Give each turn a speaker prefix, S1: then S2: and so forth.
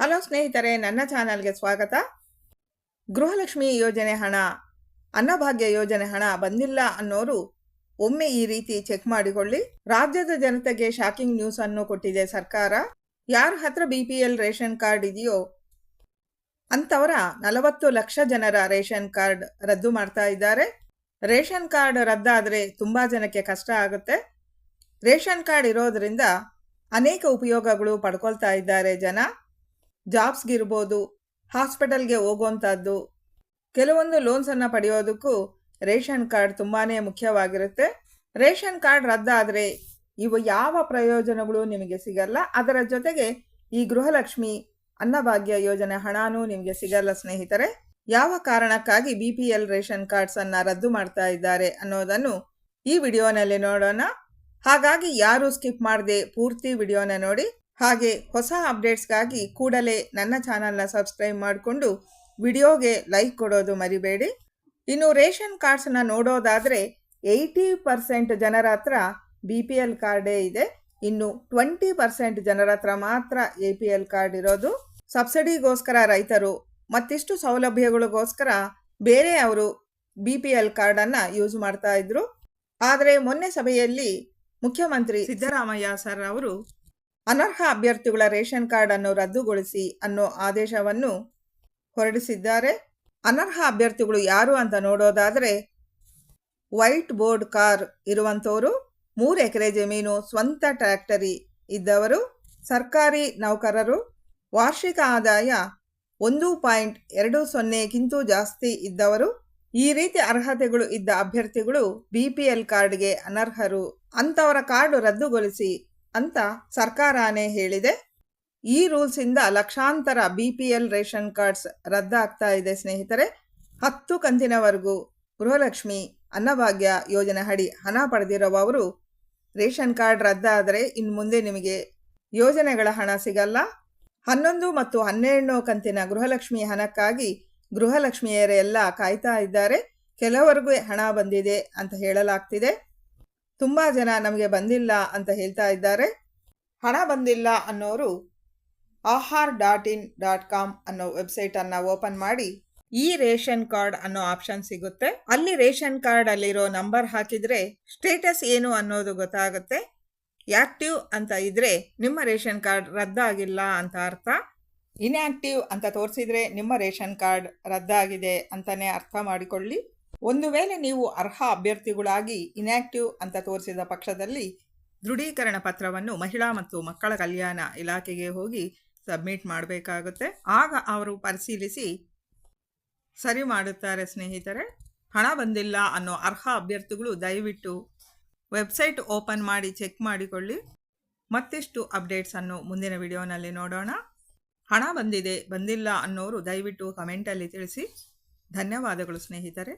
S1: Hello ಸ್ನೇಹಿತರೆ, ನನ್ನ ಚಾನಲ್ಗೆ ಸ್ವಾಗತ. ಗೃಹಲಕ್ಷ್ಮಿ ಯೋಜನೆ ಹಣ, ಅನ್ನಭಾಗ್ಯ ಯೋಜನೆ ಹಣ ಬಂದಿಲ್ಲ ಅನ್ನೋರು ಒಮ್ಮೆ ಈ ರೀತಿ ಚೆಕ್ ಮಾಡಿಕೊಳ್ಳಿ. ರಾಜ್ಯದ ಜನತೆಗೆ ಶಾಕಿಂಗ್ ನ್ಯೂಸ್ ಅನ್ನು ಕೊಟ್ಟಿದೆ ಸರ್ಕಾರ. ಯಾರ ಹತ್ರ BPL ರೇಷನ್ ಕಾರ್ಡ್ ಇದೆಯೋ ಅಂತವರ 40 ಲಕ್ಷ ಜನರ ರೇಷನ್ ಕಾರ್ಡ್ ರದ್ದು ಮಾಡ್ತಾ ಇದ್ದಾರೆ. ರೇಷನ್ ಕಾರ್ಡ್ ರದ್ದಾದರೆ ತುಂಬಾ ಜನಕ್ಕೆ ಕಷ್ಟ ಆಗುತ್ತೆ. ರೇಷನ್ ಕಾರ್ಡ್ ಇರೋದ್ರಿಂದ ಅನೇಕ ಉಪಯೋಗಗಳು ಪಡ್ಕೊಳ್ತಾ ಇದ್ದಾರೆ ಜನ. ಜಾಬ್ಸ್ಗಿರ್ಬೋದು, ಹಾಸ್ಪಿಟಲ್ಗೆ ಹೋಗುವಂಥದ್ದು, ಕೆಲವೊಂದು ಲೋನ್ಸನ್ನು ಪಡೆಯೋದಕ್ಕೂ ರೇಷನ್ ಕಾರ್ಡ್ ತುಂಬಾ ಮುಖ್ಯವಾಗಿರುತ್ತೆ. ರೇಷನ್ ಕಾರ್ಡ್ ರದ್ದಾದರೆ ಇವು ಯಾವ ಪ್ರಯೋಜನಗಳು ನಿಮಗೆ ಸಿಗಲ್ಲ. ಅದರ ಜೊತೆಗೆ ಈ ಗೃಹಲಕ್ಷ್ಮಿ ಅನ್ನಭಾಗ್ಯ ಯೋಜನೆ ಹಣನೂ ನಿಮಗೆ ಸಿಗಲ್ಲ ಸ್ನೇಹಿತರೆ. ಯಾವ ಕಾರಣಕ್ಕಾಗಿ BPL ರೇಷನ್ ಕಾರ್ಡ್ಸನ್ನು ರದ್ದು ಮಾಡ್ತಾ ಇದ್ದಾರೆ ಅನ್ನೋದನ್ನು ಈ ವಿಡಿಯೋನಲ್ಲಿ ನೋಡೋಣ. ಹಾಗಾಗಿ ಯಾರು ಸ್ಕಿಪ್ ಮಾಡದೆ ಪೂರ್ತಿ ವಿಡಿಯೋನ ನೋಡಿ. ಹಾಗೆ ಹೊಸ ಅಪ್ಡೇಟ್ಸ್ಗಾಗಿ ಕೂಡಲೇ ನನ್ನ ಚಾನಲ್ನ ಸಬ್ಸ್ಕ್ರೈಬ್ ಮಾಡಿಕೊಂಡು ವಿಡಿಯೋಗೆ ಲೈಕ್ ಕೊಡೋದು ಮರಿಬೇಡಿ. ಇನ್ನು ರೇಷನ್ ಕಾರ್ಡ್ಸನ್ನ ನೋಡೋದಾದರೆ 80% ಜನರ ಹತ್ರ BPL ಕಾರ್ಡೇ ಇದೆ. ಇನ್ನು 20% ಜನರ ಹತ್ರ ಮಾತ್ರ APL ಕಾರ್ಡ್ ಇರೋದು. ಸಬ್ಸಿಡಿಗೋಸ್ಕರ ರೈತರು ಮತ್ತಿಷ್ಟು ಸೌಲಭ್ಯಗಳಿಗೋಸ್ಕರ ಬೇರೆ ಅವರು BPL ಕಾರ್ಡನ್ನು ಯೂಸ್ ಮಾಡ್ತಾ ಇದ್ರು. ಆದರೆ ಮೊನ್ನೆ ಸಭೆಯಲ್ಲಿ ಮುಖ್ಯಮಂತ್ರಿ ಸಿದ್ದರಾಮಯ್ಯ ಸರ್ ಅವರು ಅನರ್ಹ ಅಭ್ಯರ್ಥಿಗಳ ರೇಷನ್ ಕಾರ್ಡ್ ಅನ್ನು ರದ್ದುಗೊಳಿಸಿ ಅನ್ನೋ ಆದೇಶವನ್ನು ಹೊರಡಿಸಿದ್ದಾರೆ. ಅನರ್ಹ ಅಭ್ಯರ್ಥಿಗಳು ಯಾರು ಅಂತ ನೋಡೋದಾದರೆ ವೈಟ್ ಬೋರ್ಡ್ ಕಾರ್ ಇರುವಂಥವರು, 3 ಎಕರೆ ಜಮೀನು, ಸ್ವಂತ ಟ್ರ್ಯಾಕ್ಟರಿ ಇದ್ದವರು, ಸರ್ಕಾರಿ ನೌಕರರು, ವಾರ್ಷಿಕ ಆದಾಯ 1.20ಕ್ಕಿಂತ ಜಾಸ್ತಿ ಇದ್ದವರು. ಈ ರೀತಿ ಅರ್ಹತೆಗಳು ಇದ್ದ ಅಭ್ಯರ್ಥಿಗಳು BPL ಕಾರ್ಡ್ಗೆ ಅನರ್ಹರು. ಅಂಥವರ ಕಾರ್ಡ್ ರದ್ದುಗೊಳಿಸಿ ಅಂತ ಸರ್ಕಾರನೇ ಹೇಳಿದೆ. ಈ ರೂಲ್ಸಿಂದ ಲಕ್ಷಾಂತರ BPL ರೇಷನ್ ಕಾರ್ಡ್ಸ್ ರದ್ದಾಗ್ತಾ ಇದೆ ಸ್ನೇಹಿತರೆ. 10 ಕಂತಿನವರೆಗೂ ಗೃಹಲಕ್ಷ್ಮಿ ಅನ್ನಭಾಗ್ಯ ಯೋಜನೆ ಅಡಿ ಹಣ ಪಡೆದಿರುವವರು ರೇಷನ್ ಕಾರ್ಡ್ ರದ್ದಾದರೆ ಇನ್ನು ಮುಂದೆ ನಿಮಗೆ ಯೋಜನೆಗಳ ಹಣ ಸಿಗಲ್ಲ. 11 ಮತ್ತು 12 ಕಂತಿನ ಗೃಹಲಕ್ಷ್ಮಿ ಹಣಕ್ಕಾಗಿ ಗೃಹಲಕ್ಷ್ಮಿಯರೆಲ್ಲ ಕಾಯ್ತಾ ಇದ್ದಾರೆ. ಕೆಲವರೆಗೂ ಹಣ ಬಂದಿದೆ ಅಂತ ಹೇಳಲಾಗ್ತಿದೆ. ತುಂಬ ಜನ ನಮಗೆ ಬಂದಿಲ್ಲ ಅಂತ ಹೇಳ್ತಾ ಇದ್ದಾರೆ. ಹಣ ಬಂದಿಲ್ಲ ಅನ್ನೋರು ahar.in.com ಅನ್ನೋ ವೆಬ್ಸೈಟನ್ನು ಓಪನ್ ಮಾಡಿ ಈ ರೇಷನ್ ಕಾರ್ಡ್ ಅನ್ನೋ ಆಪ್ಷನ್ ಸಿಗುತ್ತೆ. ಅಲ್ಲಿ ರೇಷನ್ ಕಾರ್ಡ್ ಅಲ್ಲಿರೋ ನಂಬರ್ ಹಾಕಿದರೆ ಸ್ಟೇಟಸ್ ಏನು ಅನ್ನೋದು ಗೊತ್ತಾಗುತ್ತೆ. ಆ್ಯಕ್ಟಿವ್ ಅಂತ ಇದ್ರೆ ನಿಮ್ಮ ರೇಷನ್ ಕಾರ್ಡ್ ರದ್ದಾಗಿಲ್ಲ ಅಂತ ಅರ್ಥ. ಇನ್ಆ್ಯಕ್ಟಿವ್ ಅಂತ ತೋರಿಸಿದ್ರೆ ನಿಮ್ಮ ರೇಷನ್ ಕಾರ್ಡ್ ರದ್ದಾಗಿದೆ ಅಂತಲೇ ಅರ್ಥ ಮಾಡಿಕೊಳ್ಳಿ. ಒಂದು ವೇಳೆ ನೀವು ಅರ್ಹ ಅಭ್ಯರ್ಥಿಗಳಾಗಿ ಇನ್ಆ್ಯಕ್ಟಿವ್ ಅಂತ ತೋರಿಸಿದ ಪಕ್ಷದಲ್ಲಿ ದೃಢೀಕರಣ ಪತ್ರವನ್ನು ಮಹಿಳಾ ಮತ್ತು ಮಕ್ಕಳ ಕಲ್ಯಾಣ ಇಲಾಖೆಗೆ ಹೋಗಿ ಸಬ್ಮಿಟ್ ಮಾಡಬೇಕಾಗುತ್ತೆ. ಆಗ ಅವರು ಪರಿಶೀಲಿಸಿ ಸರಿ ಮಾಡುತ್ತಾರೆ ಸ್ನೇಹಿತರೆ. ಹಣ ಬಂದಿಲ್ಲ ಅನ್ನೋ ಅರ್ಹ ಅಭ್ಯರ್ಥಿಗಳು ದಯವಿಟ್ಟು ವೆಬ್ಸೈಟ್ ಓಪನ್ ಮಾಡಿ ಚೆಕ್ ಮಾಡಿಕೊಳ್ಳಿ. ಮತ್ತಿಷ್ಟು ಅಪ್ಡೇಟ್ಸನ್ನು ಮುಂದಿನ ವಿಡಿಯೋನಲ್ಲಿ ನೋಡೋಣ. ಹಣ ಬಂದಿದೆ ಬಂದಿಲ್ಲ ಅನ್ನೋರು ದಯವಿಟ್ಟು ಕಮೆಂಟಲ್ಲಿ ತಿಳಿಸಿ. ಧನ್ಯವಾದಗಳು ಸ್ನೇಹಿತರೆ.